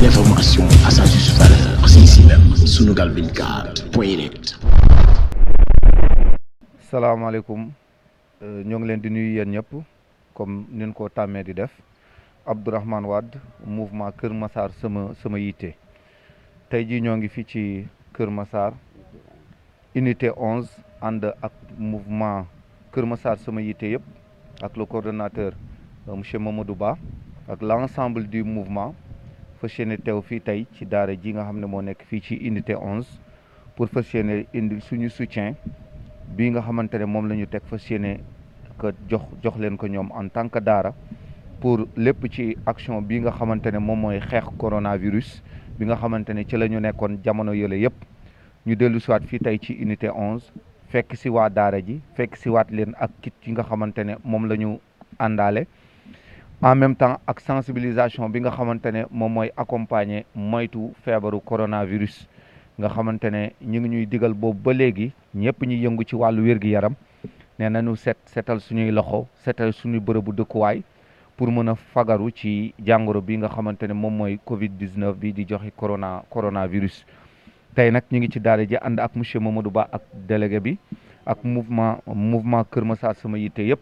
L'information à sa juste valeur, c'est ici même, Sunugal 24.net. salaamaaleykum ñoo ngi leen di nuyu yéen ñëpp comme nin ko tàmmee di def Abdourahmane Wade mouvement Kër Massar sama yitte tey jii ñoo ngi fii ci Kër Massar unité 11 ànd ak mouvement Kër Massar sama yitte yëpp ak le coordonnateur monsieur Mamadou Ba ak l'ensemble du mouvement fas yéene teew fii tey ci daara ji nga xam ne moo nekk fii ci unité 11 pour fas yéene indi suñu soutien bii nga xamante ne moom la ñu teg fas yéene que jox leen ko ñoom en tant que daara pour lépp ci action bii nga xamante ne moom mooy xeex coronavirus bi nga xamante ne ci la ñu nekkoon jamono yële yëpp ñu dellu siwaat fii tey ci unité 11 fekk si waa daara ji fekk si waat leen ak kit yi nga xamante ne moom la ñu àndaale en même temps ak sensibilisation bi nga xamante ne moom mooy accompagner moytu feebaru coronavirus nga xamante ne ñu ngi ñuy digal boobu ba léegi ñëpp ñuy yëngu ci wàllu wér-gi-yaram nee nañu setal suñuy loxo setal suñuy bërëbu dëkkuwaay pour mën a fagaru ci jàngoro bi nga xamante ne moom mooy Covid 19 bi di joxe coronavirus. tey nag ñu ngi ci daara ji ànd ak monsieur Mamadou Ba ak délégué bi ak mouvement Kër Massar sama yitte yëpp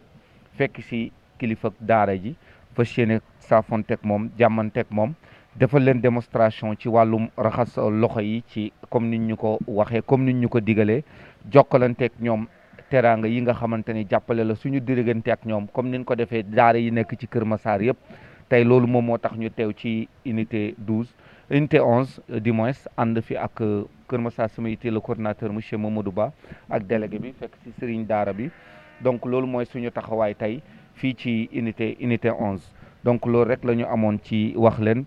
fekk si kilifa daara ji fas yéene saafonteeg moom jàmmanteeg moom. defal leen démonstration ci wàllum raxas loxo yi ci comme niñ ñu ko waxee comme niñ ñu ko digalee jokkalanteeg ñoom teraanga yi nga xamante ni jàppale la suñu diggante ak ñoom comme niñ ko defee daara yi nekk ci Kër Massar yëpp tey loolu moom moo tax ñu teew ci unité 11 du moins ànd fi ak Kër Massar sama yitte le coordinateur monsieur Mamadou Ba ak délégué bi fekk ci Serigne Daara bi donc loolu mooy suñu taxawaay tey fii ci unité 11 donc loolu rek la ñu amoon ci wax leen.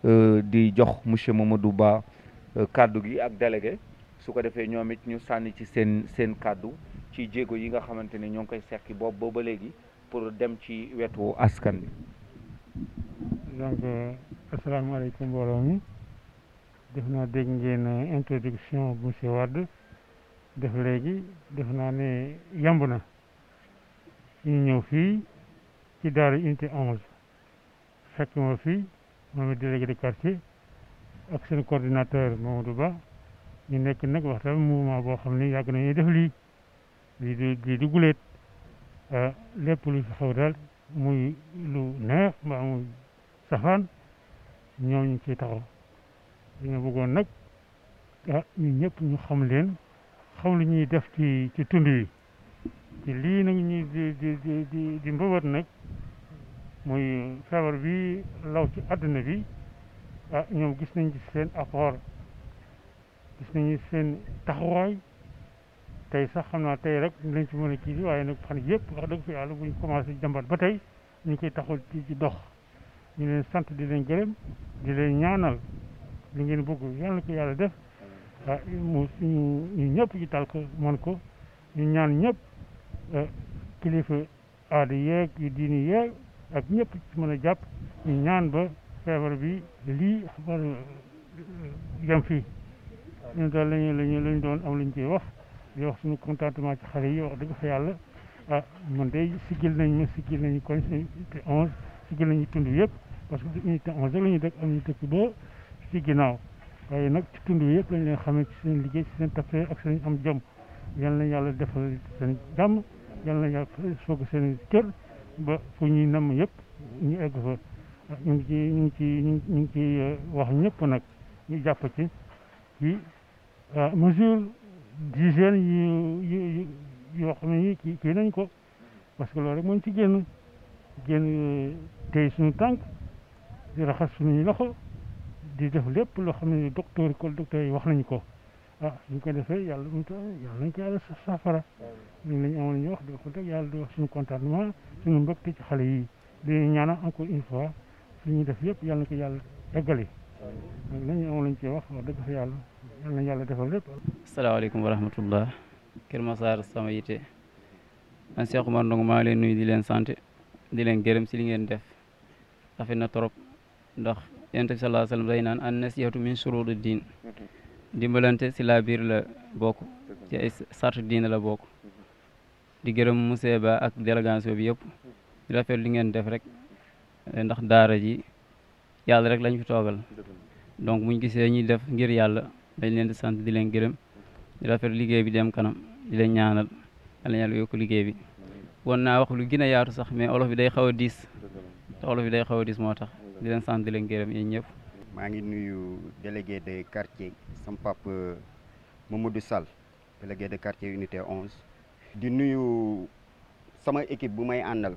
di jox monsieur Mamadou Ba kaddu gi ak délégué su ko defee ñoom it ñu sànni ci seen kaddu ci jéego yi nga xamante ne ñoo ngi koy seqi boobu ba léegi pour dem ci wetu askan bi. donc asalaamaaleykum mbooloo mi def naa dégg ngeen introduction monsieur Wade def léegi def naa ne yamb na ñu ñëw fii ci daara unité 11 fekk ma fii moom it délégué de quartier ak seen coordinateur Mamadou Ba ñu nekk nag waxtaan mouvement boo xam ne yàgg nañuy def lii di guleet lépp lu fi xew daal muy lu neex mbaa muy safaan ñoom ñu ciy taxaw dañoo bëggoon nag ñun ñëpp ñu xam leen xam lu ñuy def ci tund yi ci lii nag ñuy di mbëbët nag muy feebar bi law ci àdduna bi ñoom gis nañ ci seen apport gis nañu seen taxawaay tey sax xam naa tey rek lañ ci mën a kii waaye nag fan yëpp wax dëgg fi yàlla buñ commencé jàmbat ba tey ñu koy taxawal ci dox ñu leen sant di leen gërëm di leen ñaanal li ngeen bëgg yàlla ko yàlla def ñu ñëpp ci tal ko mën ko ñu ñaan ñëpp kilifa aada yeeg yu diini yeeg ak ñëpp ci mën a jàpp ñu ñaan ba feebar bi lii war yem fii ñun daal lañu doon am luñ ciy wax di wax suñu contentement ci xale yi wax dëgg fa yàlla man de siggil nañu koñ unité 11 siggil nañu tund yëpp parce que unité 11 rek la ñu dëkk am ñu dëkk ba ci ginnaaw waaye nag ci tund yëpp lañ leen xamee ci seen liggéey ci seen tappee ak seen am jom yal na yàlla defal seen jàmm yal na yàlla soog seen kër ba fu ñuy namm yëpp ñu egg fa ñu ngi ci wax ñëpp nag ñu jàpp ci mesure d'hygiène yoo xam ne kii nañ ko parce que loolu rek mooñ ci génn tey suñu tànk di raxas suñuy loxo di def lépp loo xam ne docteur yi wax nañu ko suñ ko defee yàlla nañ ko yàlla saafara ñu lañ amoon ñu wax di ko dëgg yàlla di wax suñu contentement suñu mbégte ci xale yi di ñaanal encore une fois suñu def yëpp yàlla na ko yàlla eggali donc lañu amoon lañ ci wax dëgg fa yàlla na yàlla defal lépp. asalaamaaleykum wa rahmatullah Kër Massar sama yitte man Cheikh Oumar Ndong maa ngi leen nuyu di leen sant di leen gërëm si li ngeen def rafet na trop ndax yonent bi sallallahu alayhi wa sallam day naan an nasihatu min shurudi diin dimbalante si la biir la bokk ci ay sart diine la bokk di gërëm monsieur Ba ak délégation bi yëpp di rafet li ngeen def rek ndax daara ji yàlla rek lañ fi toogal donc buñ gisee ñuy def ngir yàlla dañ leen di sant di leen gërëm di rafet liggéey bi dem kanam di leen ñaanal yàlla yokk liggéey bi won naa wax lu gën a yaatu sax mais olof bi day xaw a diis te olof bi day xaw a diis moo tax di leen sant di leen gërëm yéen ñëpp. maa ngi nuyu délégué de quartier sama papa Mamadou Sall délégué de quartier unité 11 di nuyu sama équipe bu may àndal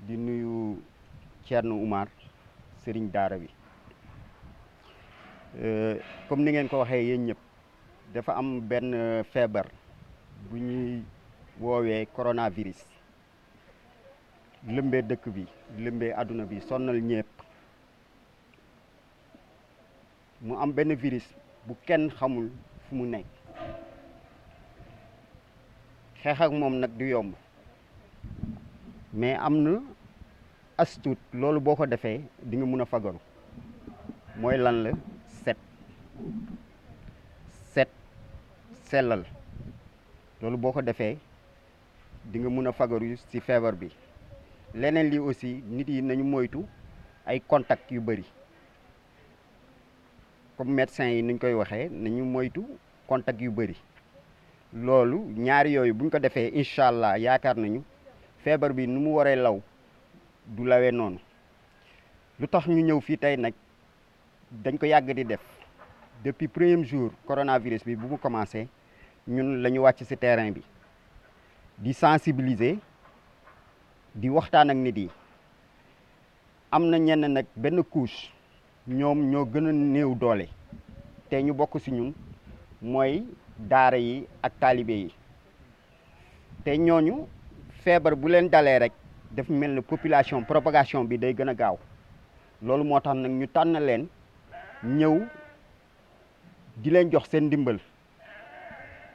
di nuyu Thierno Oumar Serigne Daara bi comme ni ngeen ko waxee yéen ñëpp dafa am benn feebar bu ñuy woowee coronavirus lëmbee dëkk bi lëmbee àdduna bi sonnal ñépp mu am benn virus bu kenn xamul fu mu nekk xeex ak moom nag du yomb mais am na as tuut loolu boo ko defee di nga mun a fagaru mooy lan la set sellal loolu boo ko defee di nga mun a fagaru ci feebar bi leneen li aussi nit yi nañu moytu ay contact yu bëri comme médecin yi nuñ koy waxee nañu moytu contact yu bëri loolu ñaari yooyu buñ ko defee incha allah yaakaar nañu feebar bi nu mu waree law du lawee noonu lu tax ñu ñëw fii tey nag dañ ko yàgg di def depuis premier jour coronavirus bi bu mu commencé ñun la ñu wàcc ci terrain bi di sensibiliser di waxtaan ak nit yi am na ñenn nag benn couche ñoom ñoo gën a néew doole te ñu bokk ci ñun mooy daara yi ak taalibe yi te ñooñu feebar bu leen dalee rek daf mel ne population propagation bi day gën a gaaw loolu moo tax nag ñu tànn leen ñëw di leen jox seen ndimbal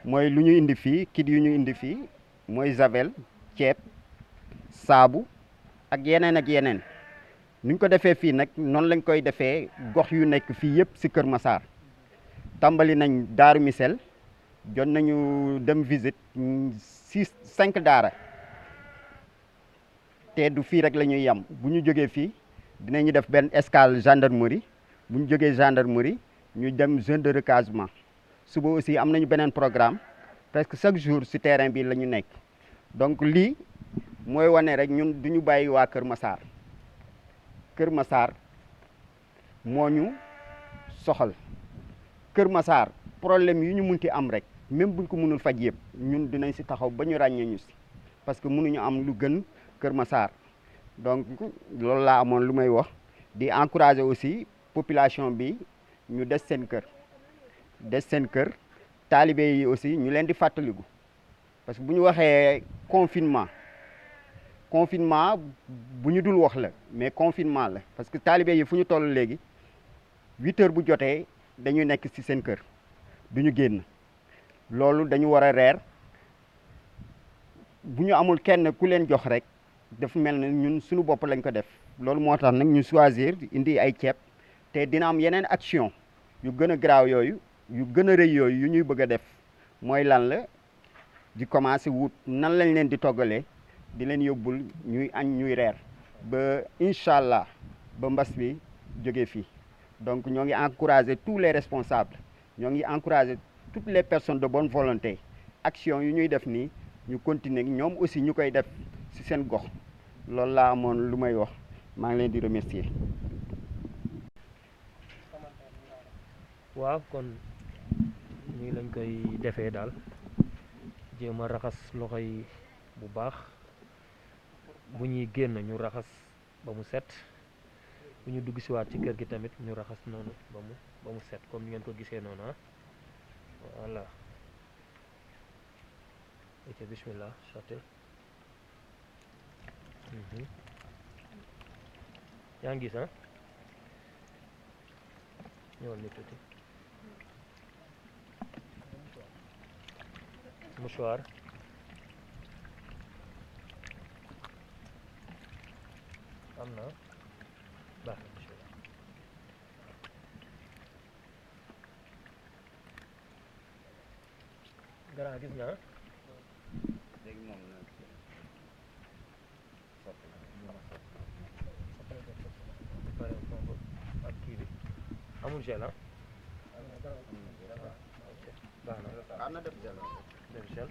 mooy lu ñu indi fii kit yu ñu indi fii mooy javel ceeb saabu ak yeneen nuñ ko defee fii nag noonu lañ koy defee gox yu nekk fii yëpp ci Kër Massar tàmbali nañ Daaru Misel jot nañu dem visite 5 daara te du fii rek la ñuy yem bu ñu jógee fii dinañu def benn escale gendarmerie bu ñu jógee gendarmerie ñu dem zone de recasement suba aussi am nañu beneen programme presque chaque jour ci terrain bi la ñu nekk donc lii mooy wane rek ñun du ñu bàyyi waa Kër Massar Kër Massar moo ñu soxal Kër Massar problème yu ñu munti am rek même buñ ko mënul faj yëpp ñun dinañ ci taxaw ba ñu ràññee ñu ci parce que mënuñu am lu gën Kër Massar donc loolu laa amoon lu may wax di encourager aussi population bi ñu des seen kër taalibe yi aussi ñu leen di fàttaliku parce que bu ñu waxee confinement bu ñu dul wax la mais confinement la parce que taalibe yi fu ñu toll léegi 8 heures bu jotee dañuy nekk ci seen kër du ñu génn loolu dañu war a reer bu ñu amul kenn ku leen jox rek dafa mel ne ñun suñu bopp lañ ko def loolu moo tax nag ñu choisir indi ay ceeb te dina am yeneen action yu gën a garaaw yooyu yu gën a rëy yooyu yu ñuy bëgg a def mooy lan la di commencer wut nan lañ leen di toggalee di leen yóbbul ñuy añ ñuy reer ba incha allah ba mbas bi jógee fii donc ñoo ngi encourager tous les responsables ñoo ngi encourager toutes les personnes de bonne volonté action yu ñuy def nii ñu continuer ñoom aussi ñu koy def ci seen gox loolu laa amoon lu may wax maa ngi leen di remercier. waaw kon nii lañ koy defee daal jéem a raxas loxo yi bu baax bu ñuy génn ñu raxas ba mu set bu ñu dugg siwaat ci kër gi tamit ñu raxas noonu ba mu set comme ni ngeen ko gisee noonu ah voilà ok bismillah sotti yaa ngi gis ah ñëwal ni tuuti mouchoir am na baax na bismillah grand gis naa amul gel ah baax na def gel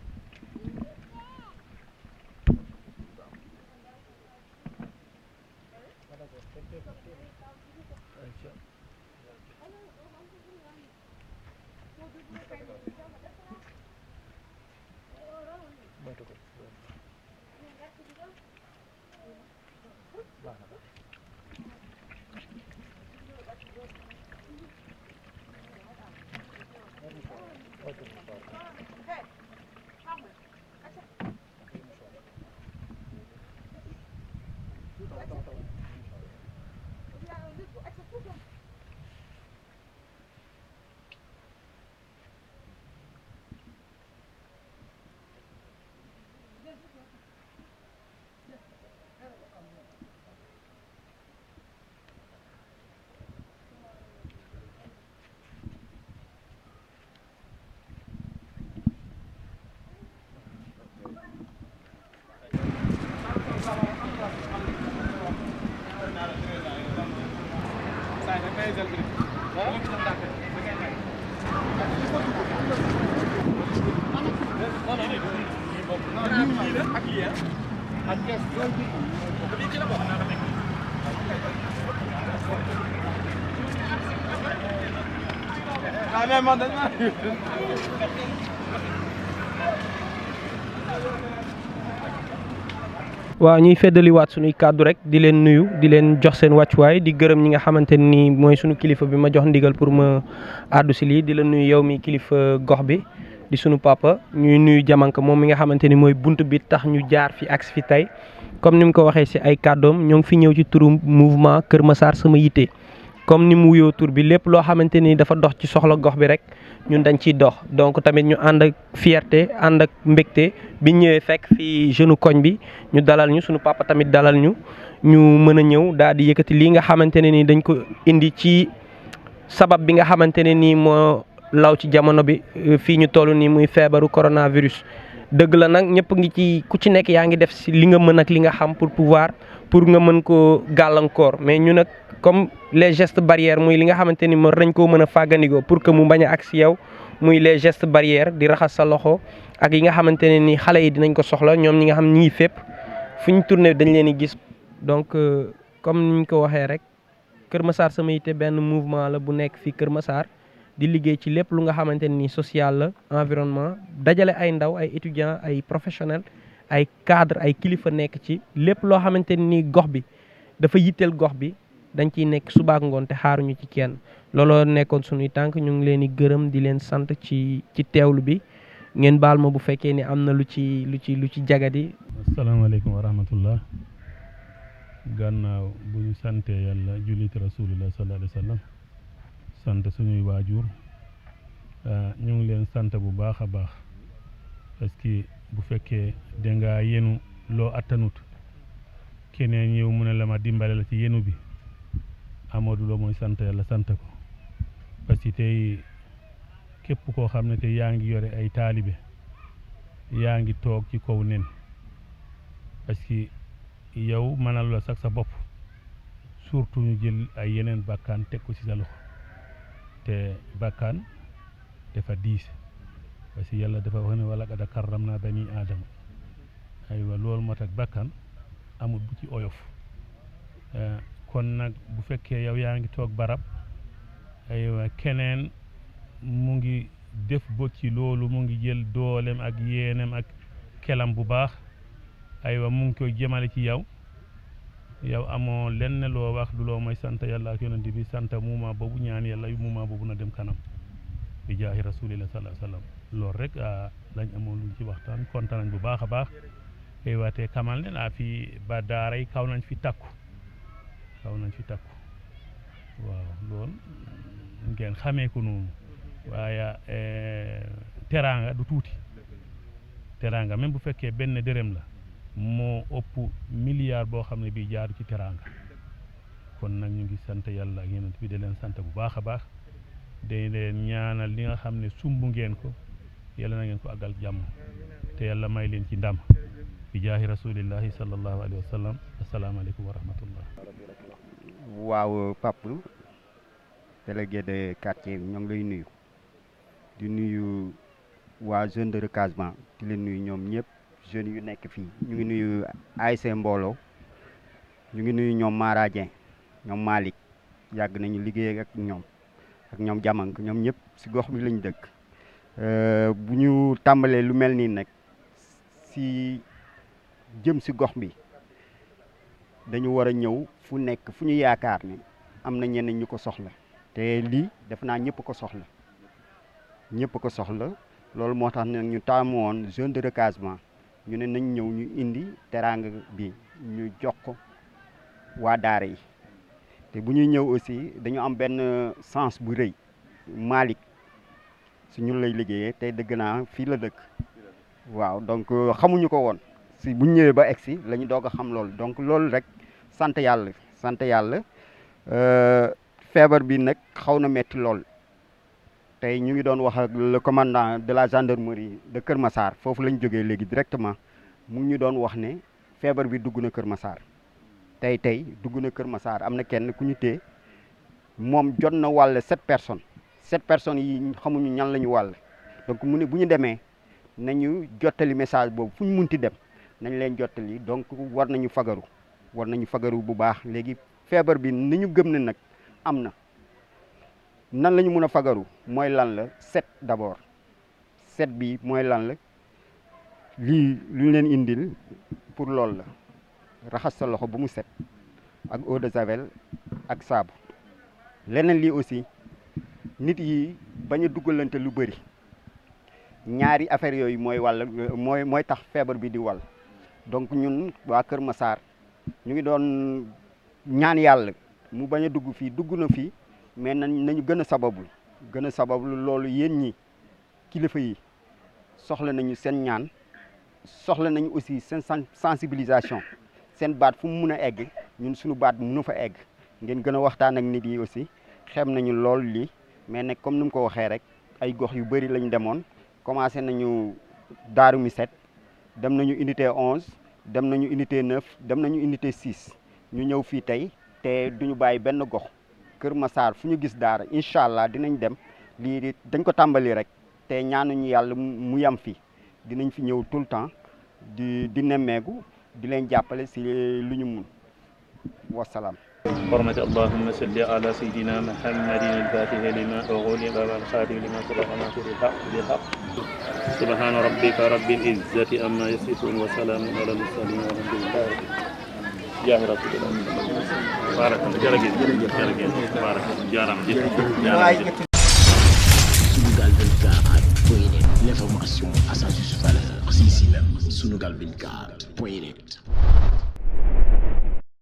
moytu ko baax na waaw ñuy feddaliwaat suñuy kàddu rek di leen nuyu di leen jox seen wàccuwaay di gërëm ñi nga xamante ni mooy suñu kilifa bi ma jox ndigal pour ma àddu si lii di la nuyu yow mi kilifa gox bi di suñu papa ñuy nuyu Jamanka moom mi nga xamante ni mooy bunt bi tax ñu jaar fi ak fi tey comme ni mu ko waxee si ay kàddoom ñoo ngi fi ñëw ci turu mouvement Kër Massar sama yitte comme ni mu wuyoo tur bi lépp loo xamante ni dafa dox ci soxla gox bi rek ñun dañ ciy dox donc tamit ñu ànd ak fierté ànd ak mbégte bi ñëwee fekk fii jeune koñ bi ñu dalal ñu suñu papa tamit dalal ñu mën a ñëw daal di yëkkati lii nga xamante ne ni dañ ko indi ci sabab bi nga xamante ne nii moo law ci jamono bi fii ñu toll nii muy feebaru coronavirus. dëgg la nag ñëpp ngi ci ku ci nekk yaa ngi def si li nga mën ak li nga xam pour nga mën koo gàllankoor mais ñu nag comme les gestes barrières muy li nga xamante ni mën nañ koo mën a fàggandikoo pour que mu bañ a ak si yow muy les gestes barrières di raxas sa loxo ak yi nga xamante ne ni xale yi dinañ ko soxla ñoom ñi nga xam ñi ngi fépp fu ñu tourné dañ leen di gis. donc comme ni ñu ko waxee rek Kër Massar sama yitte benn mouvement la bu nekk fii Kër Massar di liggéey ci lépp lu nga xamante ni social la environnement dajale ay ndaw ay étudiants ay professionnels ay cadre ay kilifa nekk ci lépp loo xamante ni gox bi dafa yitteel gox bi dañ ciy nekk suba ak ngoon te xaaruñu ci kenn looloo nekkoon suñuy tànk ñu ngi leen di gërëm di leen sant ci teewlu bi ngeen baal ma bu fekkee ni am na lu ci jagadi. asalaamaaleykum wa rahmatullah gannaaw bu ñu sante yàlla jullit rasulullah sallallahu alayhi wa sallam sant suñuy waajur ñu ngi leen sant bu baax a baax parce que bu fekkee dangaa yenu loo attanut keneen ñëw mu ne la ma dimbale la ci yenu bi Amadou Lo mooy sant yàlla sant ko parce que tey képp koo xam ne tey yaa ngi yore ay taalibe yaa ngi toog ci kaw nen parce que yow mënal la sax sa bopp surtout ñu jël ay yeneen bàkkaan teg ko ci sa loxo te bàkkaan dafa diis parce que yàlla dafa wax ne wala qad karramna bani aadama aywa loolu moo tax bàkkaan amul bu ci oyof kon nag bu fekkee yow yaa ngi toog barab aywa keneen mu ngi def bo ci loolu mu ngi jël dooleem ak yéenem ak kelam bu baax aywa mu ngi koy jëmale ci yow amoo lenn loo wax du loo mooy sant yàlla ak yonent bi sant muuma boobu ñaan yàlla yu muuma boobu na dem kanam bi jaahi rasulillah sallallahu alayhi wa sallam loolu rek lañ amoon luñ ci waxtaan kontaan nañ bu baax a baax aywa te kamal ne fii ba daara yi kaw nañ fi takku waaw loolu ngeen xamee ko noonu waaye teraanga du tuuti teraanga même bu fekkee benn dërëm la moo ëpp milliard boo xam ne bii jaaru ci teraanga kon nag ñu ngi sant yàlla ak yonent bi di leen sant bu baax a baax day leen ñaanal li nga xam ne sumb ngeen ko yàlla na ngeen ko àggal jàmm te yàlla may leen ci ndam bi jaahi rasulillahi sallallahu alayhi wa sallam asalaamaaleykum wa rahmatullah. waaw Pape délégué de quartier ñoo ngi lay nuyu di nuyu waa zone de recasement di leen nuyu ñoom ñëpp jeunes yu nekk fii ñu ngi nuyu ASC Mbooloo ñu ngi nuyu ñoom Mara Dieng ñoom Malick yàgg nañu liggéey ak ñoom Jamang ñoom ñëpp si gox bi lañ dëkk bu ñu tàmbalee lu mel nii nag si jëm si gox bi dañu war a ñëw fu nekk fu ñu yaakaar ne am na ñenn ñu ko soxla te lii def naa ñëpp ko soxla loolu moo tax nag ñu taamu woon zone de recasement ñu ne nañ ñëw ñu indi teraanga bi ñu jox ko waa daara yi te bu ñuy ñëw aussi dañu am benn sens bu rëy Malick su ñun lay liggéeyee tey dëgg naa fii la dëkk waaw donc xamuñu ko woon si bu ñu ñëwee ba egsi la ñu doog a xam loolu donc loolu rek sant yàlla feebar bi nag xaw na metti lool tey ñu ngi doon wax ak le commandant de la gendarmerie de Kër Massar foofu lañ jógee léegi directement mu ngi ñu doon wax ne feebar bi dugg na Kër Massar tey dugg na Kër Massar am na kenn ku ñu téye moom jot na wàll 7 personnes yi xamuñu ñan la ñu wàll donc mu ne bu ñu demee nañu jottali message boobu fu ñu munti dem nañ leen jottali donc war nañu fagaru bu baax léegi feebar bi ni ñu gëm ne nag am na nan la ñu mën a fagaru mooy lan la set d'abord set bi mooy lan la lii lu leen indil pour loolu la raxas sa loxo ba mu set ak eau de javel ak saabu leneen lii aussi nit yi bañ a dugalante lu bëri ñaari affaire yooyu mooy tax feebar bi di wàll donc ñun waa Kër Massar ñu ngi doon ñaan yàlla mu bañ a dugg fii dugg na fii mais nañu gën a sabablu loolu yéen ñi kilifa yi soxla nañu seen ñaan soxla nañu aussi seen sensibilisation seen baat fu mu mun a egg ñun suñu baat mënu fa egg ngeen gën a waxtaan ak nit yi aussi xem nañu lool lii mais nag comme ni mu ko waxee rek ay gox yu bëri lañ demoon commencé nañu Daaru Miset dem nañu unité 11 dem nañu unité 9 dem nañu unité 6 ñu ñëw fii tey te duñu bàyyi benn gox Kër Massar fu ñu gis daara incha allah dinañ dem lii dañ ko tàmbali rek te ñaanuñu yàlla mu yam fi dinañ fi ñëw tout le temps di nemmeeku di leen jàppale si lu ñu mun wasalaam. حرمة اللهم صل على سيدنا محمد الفاتح لما أغلق والخاتم لما سبق ناصر الحق بالحق سبحان ربك رب العزة أما يصفون وسلام على المرسلين والحمد لله يا رسول الله بارك الله جرجل بارك جارم Sunugal 24.net, l'information à sa juste valeur, c'est ici même, Sunugal 24.net.